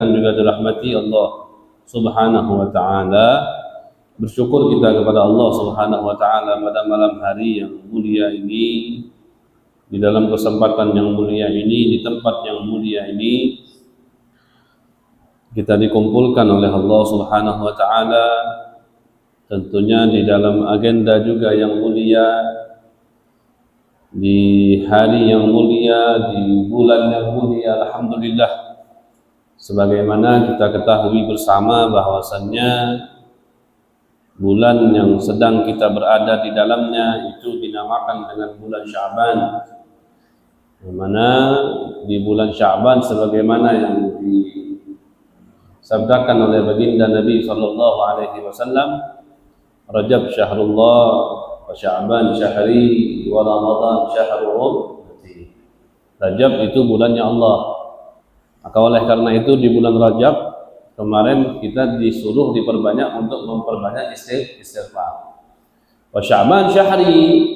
dan juga dirahmati Allah Subhanahu wa taala. Bersyukur kita kepada Allah Subhanahu wa taala pada malam hari yang mulia ini, di dalam kesempatan yang mulia ini, di tempat yang mulia ini kita dikumpulkan oleh Allah Subhanahu wa taala, tentunya di dalam agenda juga yang mulia, di hari yang mulia, di bulan yang mulia. Alhamdulillah, sebagaimana kita ketahui bersama bahwasannya bulan yang sedang kita berada di dalamnya itu dinamakan dengan bulan Sya'ban, yang mana di bulan Sya'ban sebagaimana yang disabdakan oleh baginda Nabi sallallahu alaihi wasallam, Rajab syahrullah wa Sya'ban syahri wa Ramadan syahrul ummati. Rajab itu bulannya Allah. Maka oleh karena itu di bulan Rajab kemarin kita disuruh diperbanyak untuk memperbanyak istighfar. Wa Sya'ban syahri,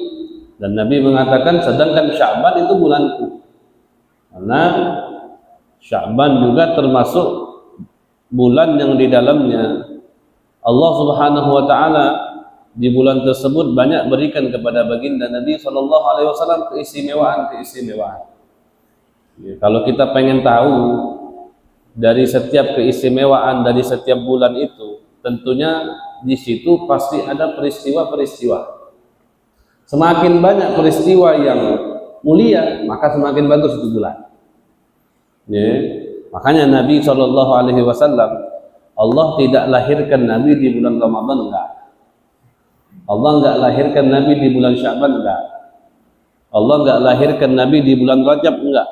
dan Nabi mengatakan sedangkan Sya'ban itu bulanku. Karena Sya'ban juga termasuk bulan yang di dalamnya Allah Subhanahu wa taala di bulan tersebut banyak berikan kepada baginda Nabi sallallahu alaihi wasallam keistimewaan. Ya, kalau kita pengen tahu dari setiap keistimewaan dari setiap bulan itu, tentunya di situ pasti ada peristiwa-peristiwa. Semakin banyak peristiwa yang mulia, maka semakin bagus itu bulan. Ya, makanya Nabi sallallahu alaihi wasallam, Allah tidak lahirkan Nabi di bulan Ramadan, enggak. Allah enggak lahirkan Nabi di bulan Sya'ban, enggak. Allah enggak lahirkan Nabi di bulan Rajab, enggak.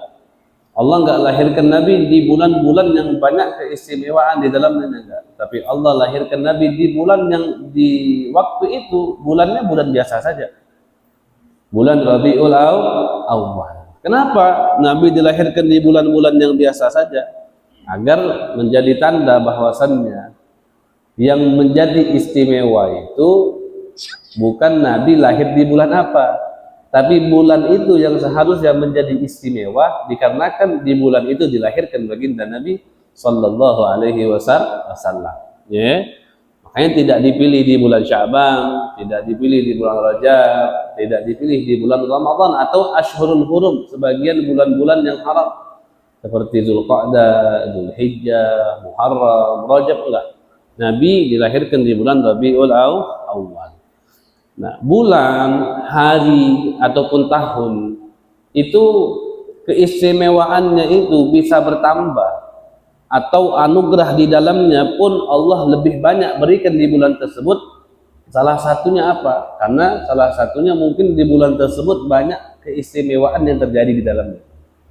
Allah enggak lahirkan Nabi di bulan-bulan yang banyak keistimewaan di dalamnya, enggak. Tapi Allah lahirkan Nabi di bulan yang di waktu itu bulannya bulan biasa saja, bulan Rabiul Awwal. Kenapa Nabi dilahirkan di bulan-bulan yang biasa saja? Agar menjadi tanda bahwasannya yang menjadi istimewa itu bukan Nabi lahir di bulan apa, tapi bulan itu yang seharusnya menjadi istimewa dikarenakan di bulan itu dilahirkan baginda Nabi sallallahu alaihi wasallam. Ya, makanya tidak dipilih di bulan Sya'ban, tidak dipilih di bulan Rajab, tidak dipilih di bulan Ramadan atau Ashhurul Hurum, sebagian bulan-bulan yang haram seperti Zulqa'dah, Zulhijjah, Muharram, Rajab, enggak. Nabi dilahirkan di bulan Rabiul Awwal. Nah, bulan, hari ataupun tahun itu keistimewaannya itu bisa bertambah, atau anugerah di dalamnya pun Allah lebih banyak berikan di bulan tersebut. Salah satunya apa? Karena salah satunya mungkin di bulan tersebut banyak keistimewaan yang terjadi di dalamnya.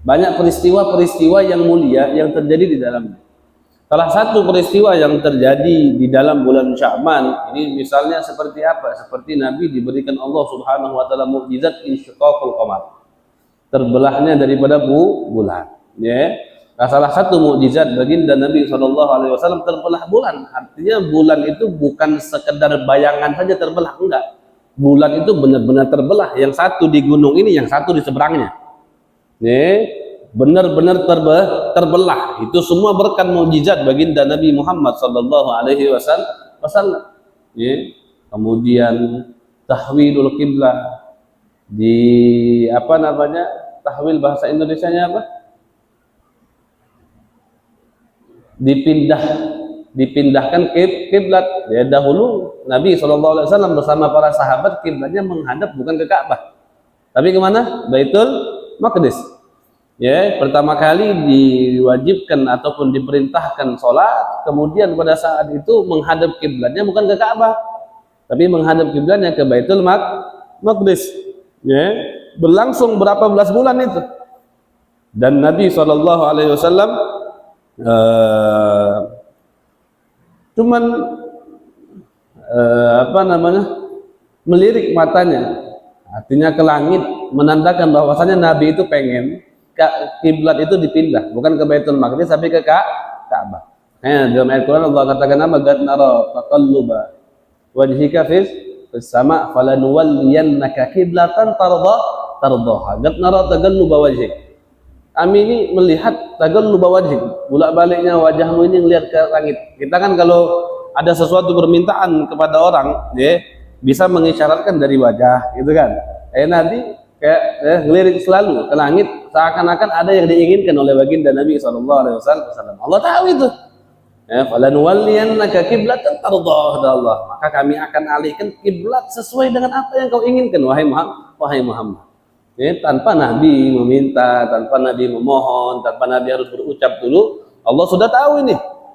Banyak peristiwa-peristiwa yang mulia yang terjadi di dalamnya. Salah satu peristiwa yang terjadi di dalam bulan Sya'ban ini misalnya seperti apa? Seperti Nabi diberikan Allah Subhanahu wa taala mukjizat insyiqaqul qamar, terbelahnya daripada bulan. Ya. Nah, salah satu mukjizat baginda Nabi sallallahu alaihi wasallam terbelah bulan. Artinya bulan itu bukan sekedar bayangan saja terbelah, enggak. Bulan itu benar-benar terbelah, yang satu di gunung ini, yang satu di seberangnya. Ya. Benar-benar terbelah. Itu semua berkat mukjizat baginda Nabi Muhammad sallallahu alaihi wasallam. Ya. Kemudian tahwilul qiblah, di apa namanya? Tahwil bahasa Indonesianya apa? Dipindahkan kiblat. Ya, dahulu Nabi sallallahu alaihi wasallam bersama para sahabat kiblatnya menghadap bukan ke Ka'bah, tapi kemana? Baitul Maqdis. Ya, pertama kali diwajibkan ataupun diperintahkan sholat, kemudian pada saat itu menghadap kiblatnya bukan ke Ka'bah, tapi menghadap kiblatnya ke Baitul Maqdis. Ya, berlangsung berapa belas bulan itu, dan Nabi sallallahu alaihi wasallam cuman melirik matanya, artinya ke langit, menandakan bahwasanya Nabi itu pengen kiblat itu dipindah, bukan ke Baitul Maqdis tapi ke Ka'bah. Dalam ayat Quran Allah katakan apa? Qad nara taqalluba wajhika fis sama falanuwalliyannaka qiblatan tardaha. Qad nara taqalluba wajhik. kami ini melihat tagallub wajhik, bolak-baliknya wajahmu ini ngelihat ke langit. Kita kan kalau ada sesuatu permintaan kepada orang, ya, bisa mengisyaratkan dari wajah, gitu kan. Nanti kayak ngelirik selalu ke langit, seakan-akan ada yang diinginkan oleh baginda Nabi SAW. Allah tahu itu. Falanuwalliyannaka kiblatan tardah, Allah. Maka kami akan alihkan kiblat sesuai dengan apa yang kau inginkan, wahai Muhammad. Tanpa Nabi meminta, tanpa Nabi memohon, tanpa Nabi harus berucap dulu, Allah sudah tahu ini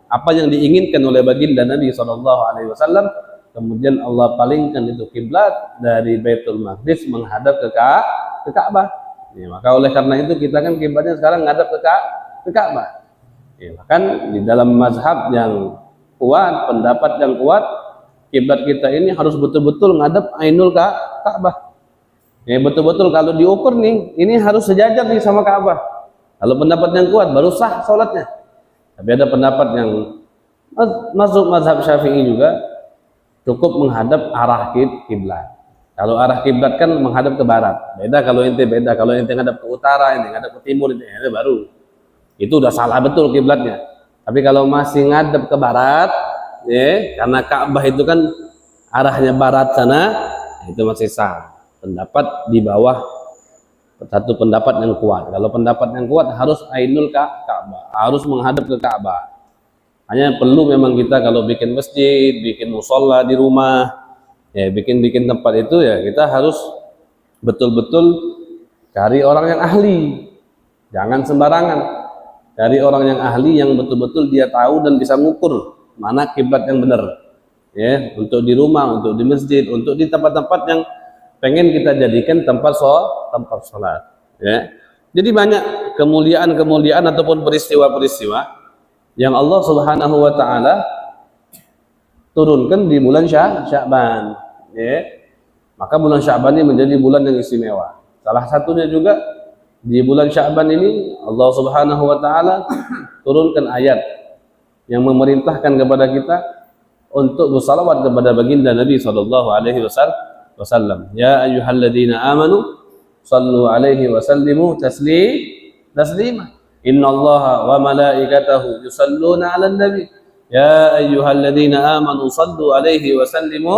apa yang diinginkan oleh baginda Nabi SAW. Kemudian Allah palingkan itu kiblat dari Baitul Maqdis menghadap ke Ka'bah. Maka oleh karena itu kita kan kiblatnya sekarang menghadap ke Ka'bah. Bahkan di dalam mazhab yang kuat, pendapat yang kuat, kiblat kita ini harus betul-betul menghadap Ainul Ka'bah. Betul-betul kalau diukur nih, ini harus sejajar nih sama Ka'bah. Kalau pendapat yang kuat baru sah sholatnya. Tapi ada pendapat yang masuk mazhab Syafi'i juga, cukup menghadap arah kiblat. Kalau arah kiblat kan menghadap ke barat. Beda kalau ente menghadap ke utara, ente menghadap ke timur, itu baru. Itu udah salah betul kiblatnya. Tapi kalau masih ngadep ke barat, karena Ka'bah itu kan arahnya barat sana, itu masih sah. Pendapat di bawah satu pendapat yang kuat. Kalau pendapat yang kuat harus Ainul Ka'bah, harus menghadap ke Ka'bah. Hanya perlu memang kita kalau bikin masjid, bikin musola di rumah, bikin tempat itu, ya kita harus betul-betul cari orang yang ahli. Jangan sembarangan. Cari orang yang ahli yang betul-betul dia tahu dan bisa mengukur mana kiblat yang benar. Untuk di rumah, untuk di masjid, untuk di tempat-tempat yang pengen kita jadikan tempat sholat. Jadi banyak kemuliaan ataupun peristiwa-peristiwa yang Allah Subhanahu wa taala turunkan di bulan Sya'ban. Maka bulan Sya'ban ini menjadi bulan yang istimewa. Salah satunya juga di bulan Sya'ban ini Allah Subhanahu wa taala turunkan ayat yang memerintahkan kepada kita untuk bersalawat kepada baginda Nabi sallallahu alaihi wasallam. Ya ayyuhalladzina amanu sallu alaihi wa sallimu taslima. Innallaha wa malaikatahu yusalluna 'alan nabi. Ya ayyuhalladzina amanu sallu alaihi wa sallimu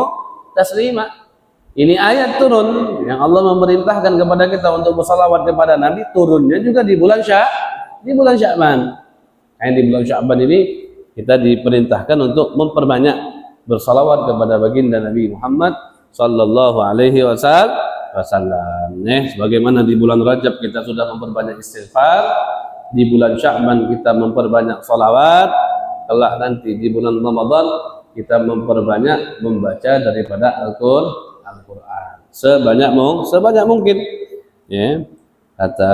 taslima. Ini ayat turun yang Allah memerintahkan kepada kita untuk bersalawat kepada Nabi, turunnya juga di bulan Sya'ban. Di bulan Sya'ban ini kita diperintahkan untuk memperbanyak bersalawat kepada baginda Nabi Muhammad sallallahu alaihi wasallam. Sebagaimana di bulan Rajab kita sudah memperbanyak istighfar, di bulan Sya'ban kita memperbanyak salawat, kelak nanti di bulan Ramadan kita memperbanyak membaca daripada Al-Qur'an sebanyak mungkin. Kata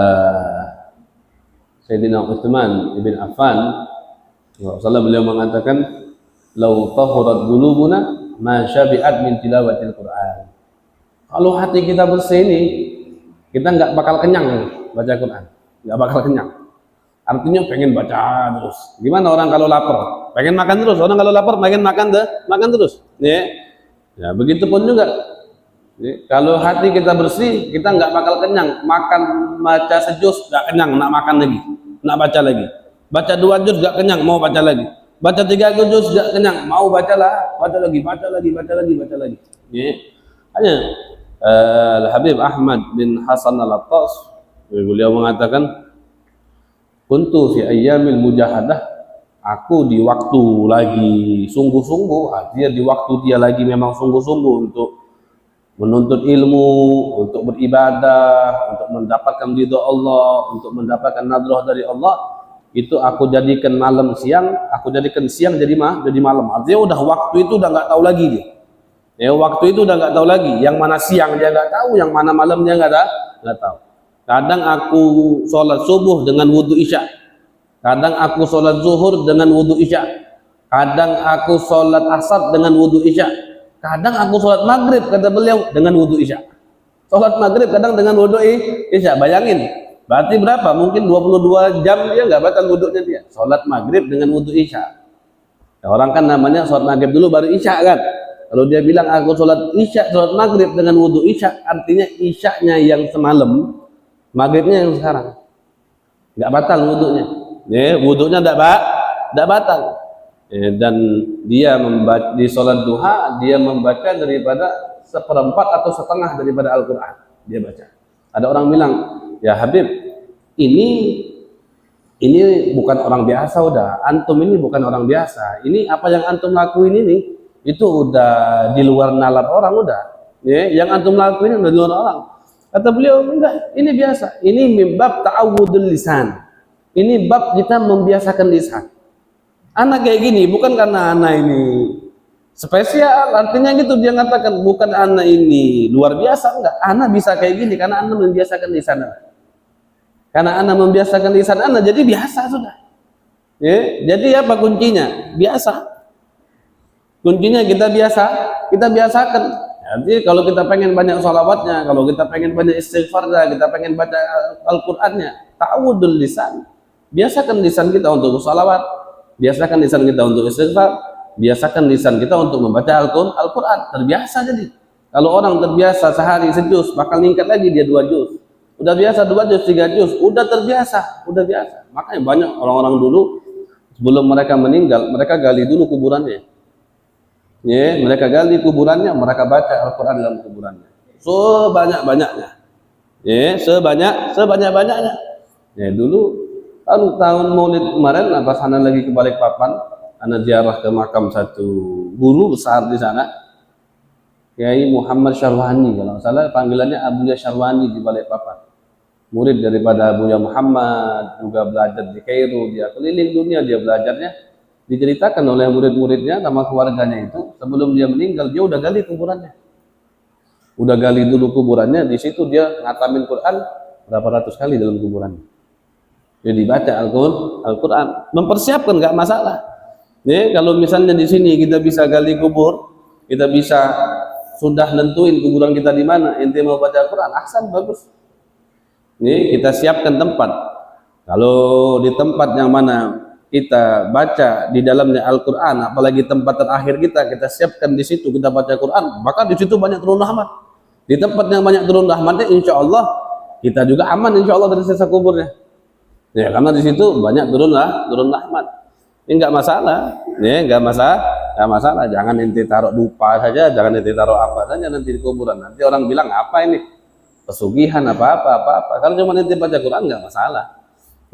Sayyidina Utsman ibn Affan, beliau mengatakan, "Lau tahurat qulubuna ma syabi'at min tilawatil Qur'an." Kalau hati kita bersih ini, kita nggak bakal kenyang baca Quran, nggak bakal kenyang. Artinya pengen baca terus. Gimana orang kalau lapar? Pengen makan terus. Orang kalau lapar pengen makan terus. Ya, begitu pun juga. Kalau hati kita bersih, kita nggak bakal kenyang. Makan baca sejus nggak kenyang, nak makan lagi, nak baca lagi. Baca 2 juz nggak kenyang, mau baca lagi. Baca 3 juz nggak kenyang, mau baca lagi. Hanya Al-Habib Ahmad bin Hasan Al-Attas, beliau mengatakan, kuntu fi ayyamil mujahadah, aku di waktu lagi sungguh-sungguh, artinya di waktu dia lagi memang sungguh-sungguh untuk menuntut ilmu, untuk beribadah, untuk mendapatkan ridha Allah, untuk mendapatkan nadrah dari Allah, itu aku jadikan malam siang, aku jadikan siang jadi malam. Artinya udah waktu itu udah nggak tahu lagi dia. Waktu itu udah nggak tahu lagi, yang mana siang dia nggak tahu, yang mana malam dia nggak tahu. Kadang aku sholat subuh dengan wudhu isya, kadang aku sholat zuhur dengan wudhu isya, kadang aku sholat asar dengan wudhu isya, kadang aku sholat maghrib, kata beliau, dengan wudhu isya. Sholat maghrib kadang dengan wudhu isya. Bayangin, berarti berapa? Mungkin 22 jam dia nggak batal wudhunya dia. Sholat maghrib dengan wudhu isya. Orang kan namanya sholat maghrib dulu baru isya kan. Kalau dia bilang aku sholat isya, sholat maghrib dengan wudhu isya, artinya isyanya yang semalam, maghribnya yang sekarang. nggak batal wudunya. Ya, wudunya nggak batal. Ya, dan dia membaca di sholat duha, dia membaca daripada seperempat atau setengah daripada Al-Quran. Dia baca. Ada orang bilang, ya Habib, ini bukan orang biasa udah. Antum ini bukan orang biasa. Ini apa yang antum lakuin ini, itu udah di luar nalar orang udah. Ya, yang antum lakuin udah di luar orang. Kata beliau, enggak, ini biasa. Ini bab ta'awudul lisan. Ini bab kita membiasakan lisan. Anak kayak gini bukan karena anak ini spesial, artinya gitu dia mengatakan bukan anak ini luar biasa, enggak. Anak bisa kayak gini karena anak membiasakan lisan anak. Karena anak membiasakan lisan anak, jadi biasa sudah. Ya, jadi apa kuncinya? Biasa. Kuncinya kita biasakan. Jadi kalau kita pengen banyak sholawatnya, kalau kita pengen banyak istighfarnya, kita pengen baca Al-Qur'annya, ta'awudul lisan. Biasakan lisan kita untuk sholawat, biasakan lisan kita untuk istighfar, biasakan lisan kita untuk membaca Al-Qur'an. Terbiasa jadi. Kalau orang terbiasa sehari sejuz, bakal meningkat lagi dia 2 juz. Udah biasa 2 juz, 3 juz, udah terbiasa, udah biasa. Makanya banyak orang-orang dulu sebelum mereka meninggal, mereka gali dulu kuburannya. Ya, mereka gali kuburannya, mereka baca Al-Qur'an dalam kuburannya. Sebanyak-banyaknya. Ya, sebanyak-banyaknya. Ya, dulu tahun Maulid kemarin, pas Ana lagi ke Balikpapan, Ana ziarah ke makam satu guru besar di sana, Kiai Muhammad Syarwani, kalau salah panggilannya Abuya Syarwani di Balikpapan. Murid daripada Abuya Muhammad, juga belajar di Kairo, dia keliling dunia dia belajarnya. Diceritakan oleh murid-muridnya sama keluarganya itu, sebelum dia meninggal dia udah gali kuburannya. Udah gali dulu kuburannya, di situ dia ngatamin Quran berapa ratus kali dalam kuburannya. Jadi baca Al-Quran, mempersiapkan nggak masalah. Nih, kalau misalnya di sini kita bisa gali kubur, kita bisa sudah nentuin kuburan kita di mana, ente mau baca Al-Quran, ahsan, bagus. Nih, kita siapkan tempat. Kalau di tempat yang mana kita baca di dalamnya Al-Quran, apalagi tempat terakhir kita siapkan di situ, kita baca Quran, maka di situ banyak turun rahmat. Di tempat yang banyak turun rahmatnya, insya Allah kita juga aman, insya Allah dari siksa kuburnya. Ya, karena di situ banyak turun rahmat. Ini enggak masalah, ya enggak masalah. Jangan ente taruh dupa saja, jangan ente taruh apa saja nanti di kuburan. Nanti orang bilang apa ini? Pesugihan apa. Kalau cuma ente baca Quran enggak masalah.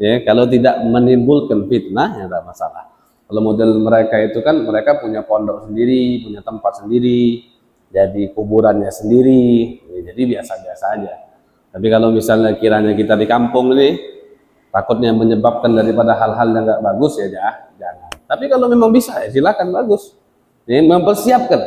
Ya, kalau tidak menimbulkan fitnah ya enggak masalah. Kalau model mereka itu kan mereka punya pondok sendiri, punya tempat sendiri, jadi kuburannya sendiri, ya, jadi biasa-biasa aja. Tapi kalau misalnya kiranya kita di kampung ini takutnya menyebabkan daripada hal-hal yang nggak bagus ya jangan. Tapi kalau memang bisa ya silakan, bagus. Ya, mempersiapkan.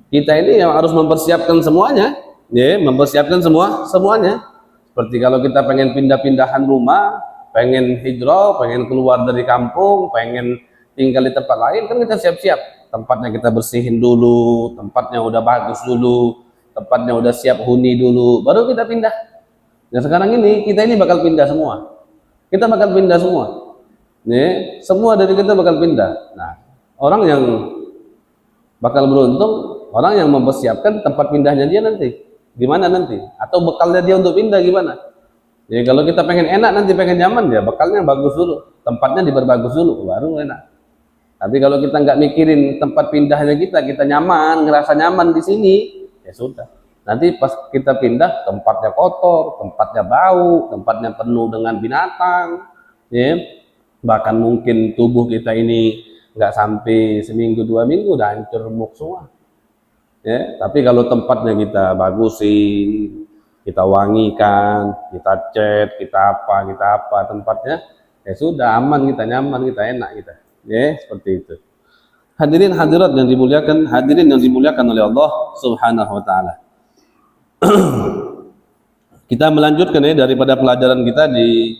Kita ini yang harus mempersiapkan semuanya, ya, mempersiapkan semuanya. Seperti kalau kita pengen pindah-pindahan rumah, pengen hijrah, pengen keluar dari kampung, pengen tinggal di tempat lain, kan kita siap-siap. Tempatnya kita bersihin dulu, tempatnya udah bagus dulu, tempatnya udah siap huni dulu, baru kita pindah. Nah sekarang ini kita ini bakal pindah semua. Kita bakal pindah semua. Nih, semua dari kita bakal pindah. Nah, orang yang bakal beruntung, orang yang mempersiapkan tempat pindahnya dia nanti. Gimana nanti? Atau bekalnya dia untuk pindah gimana? Ya, kalau kita pengen enak nanti pengen nyaman ya bekalnya bagus dulu, tempatnya diperbagus dulu baru enak. Tapi kalau kita nggak mikirin tempat pindahnya kita nyaman, ngerasa nyaman di sini, ya sudah. Nanti pas kita pindah tempatnya kotor, tempatnya bau, tempatnya penuh dengan binatang, ya. Bahkan mungkin tubuh kita ini nggak sampai seminggu 2 minggu udah hancur remuk semua. Ya, tapi kalau tempatnya kita bagusin, kita wangikan, kita cat, kita apa tempatnya, ya sudah aman kita, nyaman kita, enak kita. Ya, seperti itu. Hadirin hadirat yang dimuliakan, hadirin yang dimuliakan oleh Allah Subhanahu wa taala. Kita melanjutkan ya daripada pelajaran kita di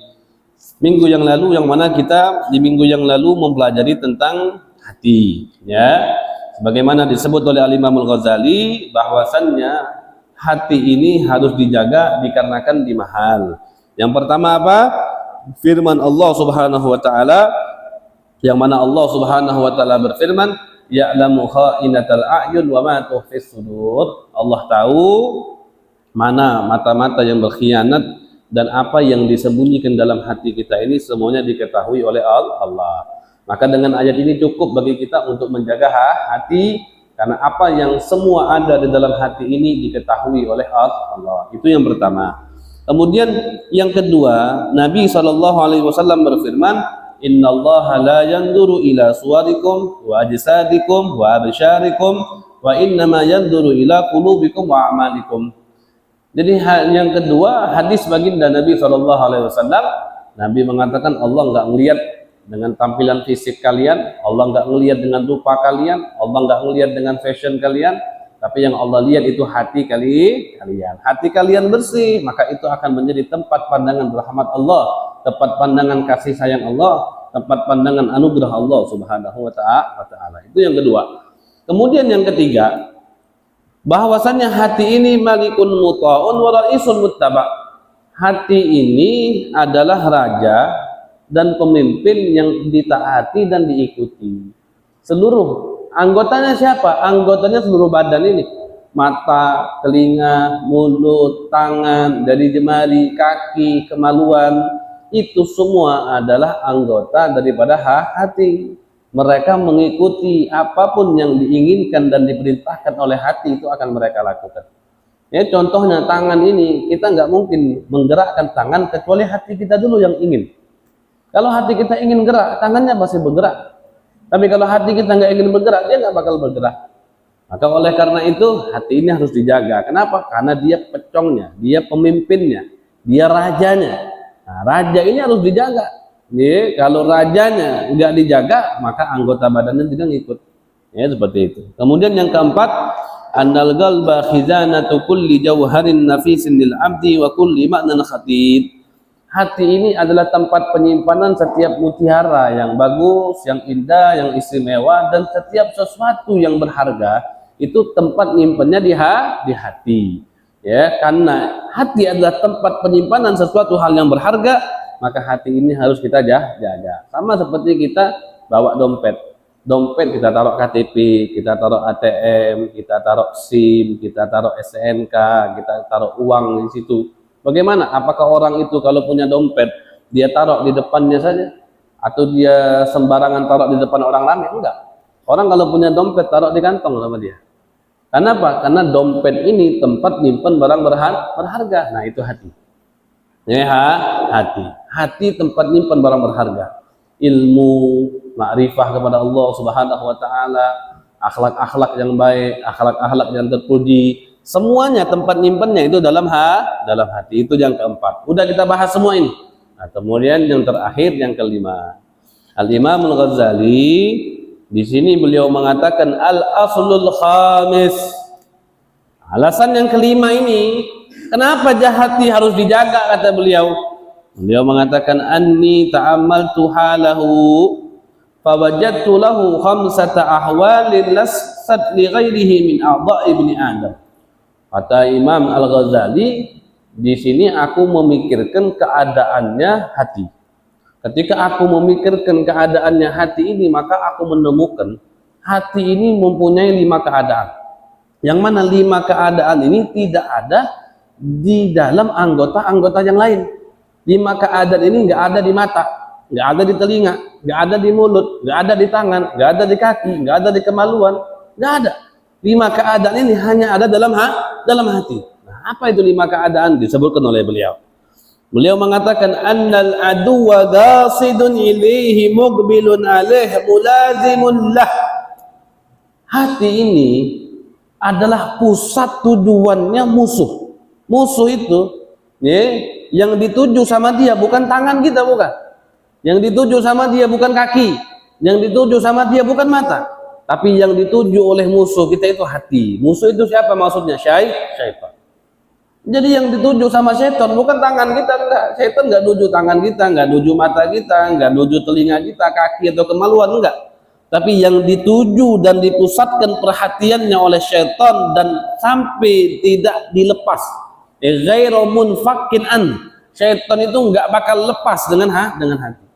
minggu yang lalu, yang mana kita di minggu yang lalu mempelajari tentang hati, ya. Sebagaimana disebut oleh Al-Imam Al-Ghazali bahwasannya hati ini harus dijaga dikarenakan 5 hal. Yang pertama apa? Firman Allah Subhanahu wa taala, yang mana Allah Subhanahu wa taala berfirman, ya'lamu kha'inatal a'yun wa ma tukhfis sudur. Allah tahu mana mata-mata yang berkhianat dan apa yang disembunyikan dalam hati kita ini semuanya diketahui oleh Allah. Maka dengan ayat ini cukup bagi kita untuk menjaga hati, karena apa yang semua ada di dalam hati ini diketahui oleh Allah. Itu yang pertama. Kemudian yang kedua, Nabi SAW berfirman, Innallaha la yanzuru ila suwarikum wa ajsadikum wa absyarikum wa innama yanzuru ila qulubikum wa a'malikum. Jadi yang kedua, hadis baginda Nabi SAW, Nabi mengatakan Allah enggak melihat dengan tampilan fisik kalian, Allah enggak melihat dengan rupa kalian, Allah enggak melihat dengan fashion kalian, tapi yang Allah lihat itu hati kalian. Hati kalian bersih, maka itu akan menjadi tempat pandangan rahmat Allah, tempat pandangan kasih sayang Allah, tempat pandangan anugerah Allah Subhanahu wa ta'ala. Itu yang kedua. Kemudian yang ketiga, bahwasannya hati ini malikun muta'un wa ra'isun muttaba'. Hati ini adalah raja dan pemimpin yang ditaati dan diikuti. Seluruh anggotanya siapa? Anggotanya seluruh badan ini. Mata, telinga, mulut, tangan, dari jemari, kaki, kemaluan, itu semua adalah anggota daripada hati. Mereka mengikuti apapun yang diinginkan dan diperintahkan oleh hati, itu akan mereka lakukan. Ya, contohnya tangan ini, kita nggak mungkin menggerakkan tangan kecuali hati kita dulu yang ingin. Kalau hati kita ingin gerak, tangannya pasti bergerak. Tapi kalau hati kita nggak ingin bergerak, dia nggak bakal bergerak. Maka oleh karena itu, hati ini harus dijaga. Kenapa? Karena dia pecongnya, dia pemimpinnya, dia rajanya. Nah, raja ini harus dijaga. Jadi, kalau rajanya nggak dijaga, maka anggota badannya tidak ngikut. Ya, seperti itu. Kemudian yang keempat, annal qalba khizanatu kulli jawharin nafisin lil abdi wa kulli ma'nan khatid. Hati ini adalah tempat penyimpanan setiap mutiara yang bagus, yang indah, yang istimewa, dan setiap sesuatu yang berharga itu tempat nyimpannya di hati. Ya, karena hati adalah tempat penyimpanan sesuatu hal yang berharga, maka hati ini harus kita jaga. Sama seperti kita bawa dompet. Dompet kita taruh KTP, kita taruh ATM, kita taruh SIM, kita taruh STNK, kita taruh uang di situ. Bagaimana? Apakah orang itu kalau punya dompet dia taruh di depannya saja, atau dia sembarangan taruh di depan orang ramai? Enggak. Orang kalau punya dompet taruh di kantong sama dia. Kenapa? Karena dompet ini tempat nyimpen barang berharga. Nah, itu hati. Ya, hati. Hati tempat nyimpen barang berharga. Ilmu, makrifah kepada Allah Subhanahu wa taala, akhlak-akhlak yang baik, akhlak-akhlak yang terpuji. Semuanya tempat nyimpennya itu dalam hati. Itu yang keempat. Udah kita bahas semua ini. Nah, kemudian yang terakhir, yang kelima. Al-Imam Al-Ghazali di sini beliau mengatakan al-aslul khamis. Alasan yang kelima ini, kenapa hati harus dijaga, kata beliau. Beliau mengatakan anni ta'ammaltu halahu fawajadtu lahu khamsata ahwalin lasat li ghairihi min a'dha'i ibni Adam. Kata Imam Al-Ghazali, di sini aku memikirkan keadaannya hati. Ketika aku memikirkan keadaannya hati ini, maka aku menemukan hati ini mempunyai 5 keadaan. Yang mana 5 keadaan ini tidak ada di dalam anggota-anggota yang lain. 5 keadaan ini nggak ada di mata, nggak ada di telinga, nggak ada di mulut, nggak ada di tangan, nggak ada di kaki, nggak ada di kemaluan, nggak ada. 5 keadaan ini hanya ada dalam hati. Nah, apa itu 5 keadaan? Disebutkan oleh beliau. Beliau mengatakan annal aduwa ghasidun ilaihi muqbilun alaih mulazimun lah. Hati ini adalah pusat tujuannya musuh. Musuh itu yang dituju sama dia bukan tangan kita, bukan. Yang dituju sama dia bukan kaki. Yang dituju sama dia bukan mata. Tapi yang dituju oleh musuh kita itu hati. Musuh itu siapa maksudnya? Syaitan. Jadi yang dituju sama syaitan bukan tangan kita, enggak. Syaitan enggak tuju tangan kita, enggak tuju mata kita, enggak tuju telinga kita, kaki atau kemaluan, enggak. Tapi yang dituju dan dipusatkan perhatiannya oleh syaitan dan sampai tidak dilepas. Ghairu munfakin an. Syaitan itu enggak bakal lepas dengan hati.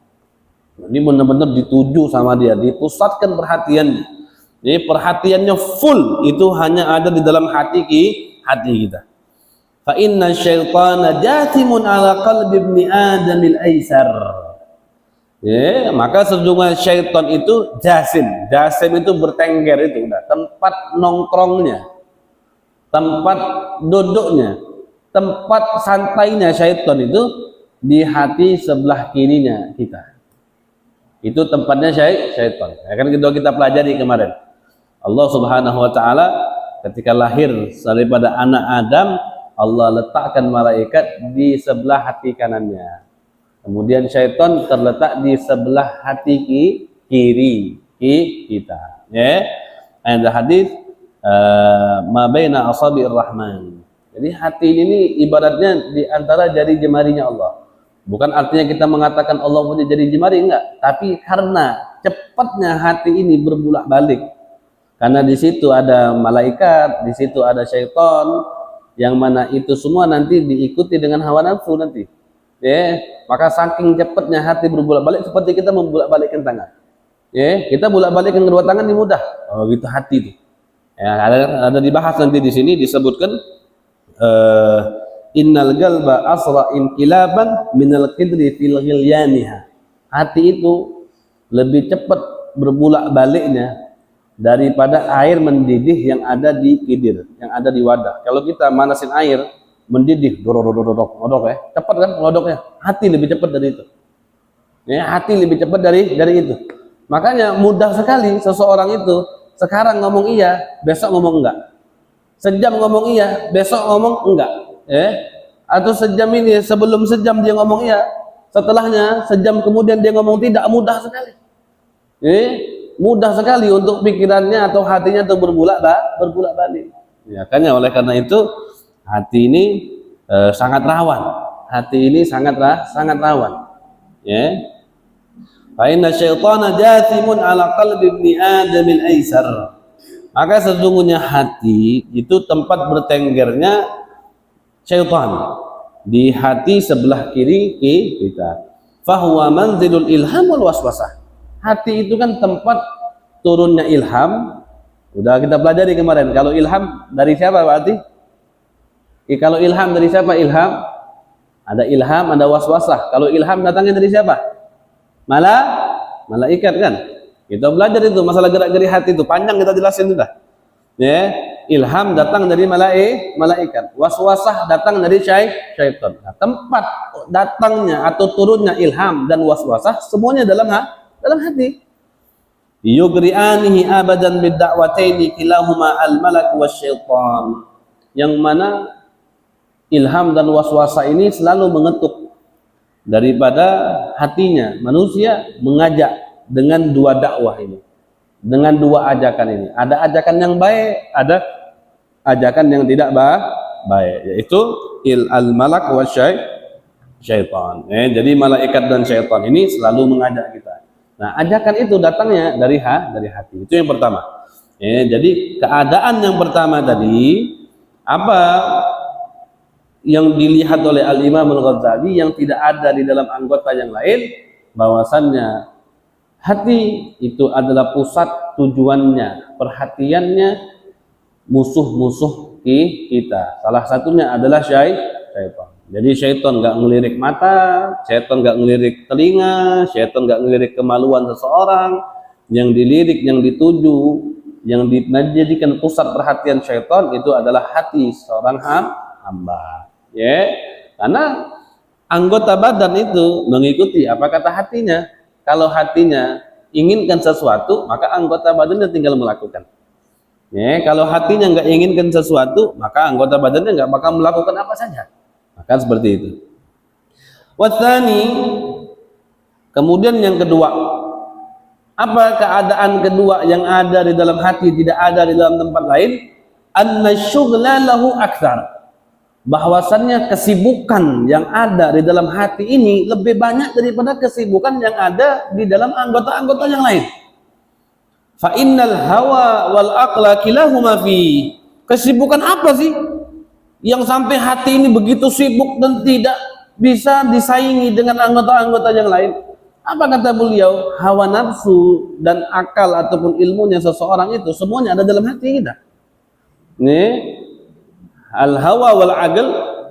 Ini benar-benar dituju sama dia, dipusatkan perhatiannya. Jadi perhatiannya full itu hanya ada di dalam hati kita. fa inna syaitana jathimun ala qalbi ibni adamil aisar. Ya, maka sesungguhnya syaitan itu jasim itu bertengger, itu udah tempat nongkrongnya, tempat duduknya, tempat santainya syaitan itu di hati sebelah kirinya kita. Itu tempatnya syaitan. Akan kita pelajari kemarin. Allah Subhanahu wa taala ketika lahir daripada anak Adam, Allah letakkan malaikat di sebelah hati kanannya. Kemudian syaitan terletak di sebelah hati kiri kita. Ya. Ada hadis ma baina asabi'ir rahman. Jadi hati ini ibaratnya di antara jari jemarinya Allah. Bukan artinya kita mengatakan Allah punya jari jemari, enggak, tapi karena cepatnya hati ini berbulak-balik. Karena di situ ada malaikat, di situ ada syaitan, yang mana itu semua nanti diikuti dengan hawa nafsu nanti. Ya, maka saking cepatnya hati berbulak-balik seperti kita membulak-balikkan tangan. Ya, kita bulak-balikkan kedua tangan ini mudah. Oh, gitu hati itu. Ya, ada dibahas nanti di sini disebutkan innal qalba asra inqilaban minal qidri fil ghilyaniha. Hati itu lebih cepat berbulak-baliknya daripada air mendidih yang ada di kidir, yang ada di wadah. Kalau kita manasin air mendidih, ngodok ya, cepat kan ngodoknya. Hati lebih cepat dari itu. Ya, hati lebih cepat dari itu. Makanya mudah sekali seseorang itu sekarang ngomong iya, besok ngomong enggak. Sejam ngomong iya, besok ngomong enggak. Atau sejam ini, sebelum sejam dia ngomong iya, setelahnya sejam kemudian dia ngomong tidak. Mudah sekali. Mudah sekali untuk pikirannya atau hatinya itu berbulak-balik. Ya, oleh karena itu hati ini sangat rawan. Hati ini sangat rawan. Ya. Fa inna syaitana jathimun ala qalbi ibni adamil aisar. Maka sesungguhnya hati itu tempat bertenggernya syaitan di hati sebelah kiri kita. Fahuwa manzilul ilham wal waswasah. Hati itu kan tempat turunnya ilham. Udah kita pelajari kemarin. Kalau ilham dari siapa berarti? Kalau ilham dari siapa? Ilham ada ilham, ada waswasah. Kalau ilham datangnya dari siapa? Malaikat kan? Kita belajar itu masalah gerak-gerik hati itu panjang kita jelasin sudah. Ya, ilham datang dari malaikat. Waswasah datang dari syaitan. Nah, tempat datangnya atau turunnya ilham dan waswasah semuanya dalam hati. Yugri'anihi abadan bid-da'wataini kilahuma al-malak wasyaitan. Yang mana ilham dan waswasa ini selalu mengetuk daripada hatinya manusia mengajak dengan dua dakwah ini, dengan dua ajakan ini. Ada ajakan yang baik, ada ajakan yang tidak baik, yaitu al-malak wasyaitan. Jadi malaikat dan syaitan ini selalu mengajak kita. Nah, ajakan itu datangnya dari hati. Itu yang pertama. Jadi keadaan yang pertama tadi apa yang dilihat oleh Al-Imam Al-Ghazali yang tidak ada di dalam anggota yang lain, bahwasannya hati itu adalah pusat tujuannya, perhatiannya musuh-musuh kita. Salah satunya adalah syaitan. Jadi syaitan nggak ngelirik mata, syaitan nggak ngelirik telinga, syaitan nggak ngelirik kemaluan seseorang. Yang dilirik, yang dituju, yang dijadikan pusat perhatian syaitan itu adalah hati seorang hamba. Ya, karena anggota badan itu mengikuti apa kata hatinya. Kalau hatinya inginkan sesuatu, maka anggota badannya tinggal melakukan. Ya, kalau hatinya nggak inginkan sesuatu, maka anggota badannya nggak bakal melakukan apa saja. Maka seperti itu. Watsani, kemudian yang kedua, apa keadaan kedua yang ada di dalam hati tidak ada di dalam tempat lain? Annasyughla lahu aktsar. Bahwasannya kesibukan yang ada di dalam hati ini lebih banyak daripada kesibukan yang ada di dalam anggota-anggota yang lain. Fa innal hawa wal aqla kilahuma fi. Kesibukan apa sih yang sampai hati ini begitu sibuk dan tidak bisa disaingi dengan anggota-anggota yang lain? Apa kata beliau? Hawa nafsu dan akal ataupun ilmunya seseorang itu semuanya ada dalam hati kita. Nih, al-hawa wal aql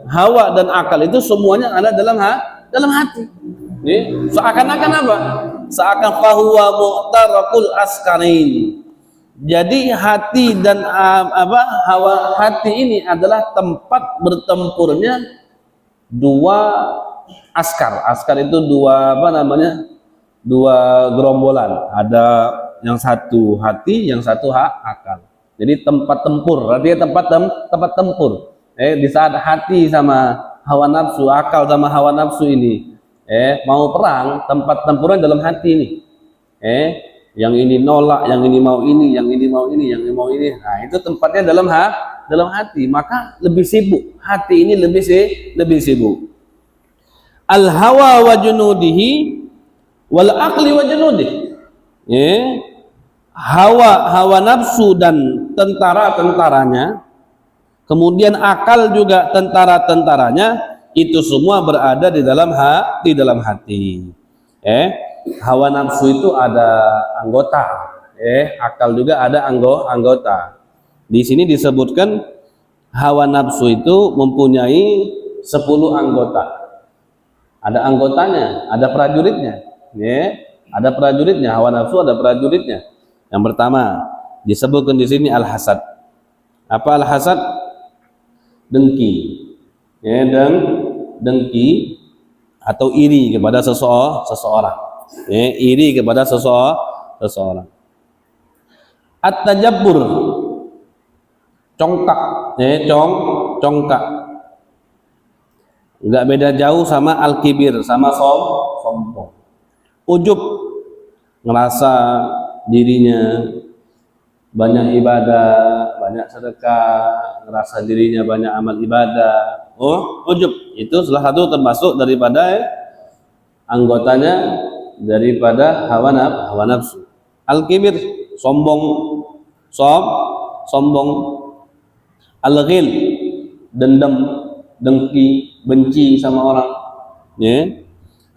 hawa dan akal itu semuanya ada dalam hati. Seakan-akan apa? Seakan fahuwa mu'tarakul askarain. Jadi hati dan hawa hati ini adalah tempat bertempurnya dua askar. Askar itu dua dua gerombolan. Ada yang satu hati, yang satu akal. Jadi tempat tempur, artinya tempat tempur. Di saat hati sama hawa nafsu, akal sama hawa nafsu ini mau perang, tempat tempurnya dalam hati ini. Yang ini nolak, yang ini mau ini, yang ini mau ini, yang ini mau ini. Nah, itu tempatnya dalam hati. Maka lebih sibuk. Hati ini lebih sibuk. Al hawa wa junudihi wal aqli wa junudihi. Hawa nafsu dan tentara-tentaranya, kemudian akal juga tentara-tentaranya, itu semua berada di dalam hati. Hawa nafsu itu ada anggota, akal juga ada anggota. Di sini disebutkan hawa nafsu itu mempunyai 10 anggota. Ada anggotanya, ada prajuritnya. Ada prajuritnya, hawa nafsu ada prajuritnya. Yang pertama disebutkan di sini al-hasad. Apa al-hasad? Dengki. Dan dengki atau iri kepada seseorang. Iri kepada seseorang. At-tajabbur, congkak, congkak. Enggak beda jauh sama al-kibir, sama sombong. Ujub, ngerasa dirinya banyak ibadah, banyak sedekah, ngerasa dirinya banyak amal ibadah. Ujub itu salah satu termasuk daripada anggotanya daripada hawa nafsu. Al-kibir, sombong. Al-ghil, dendam, dengki, benci sama orang.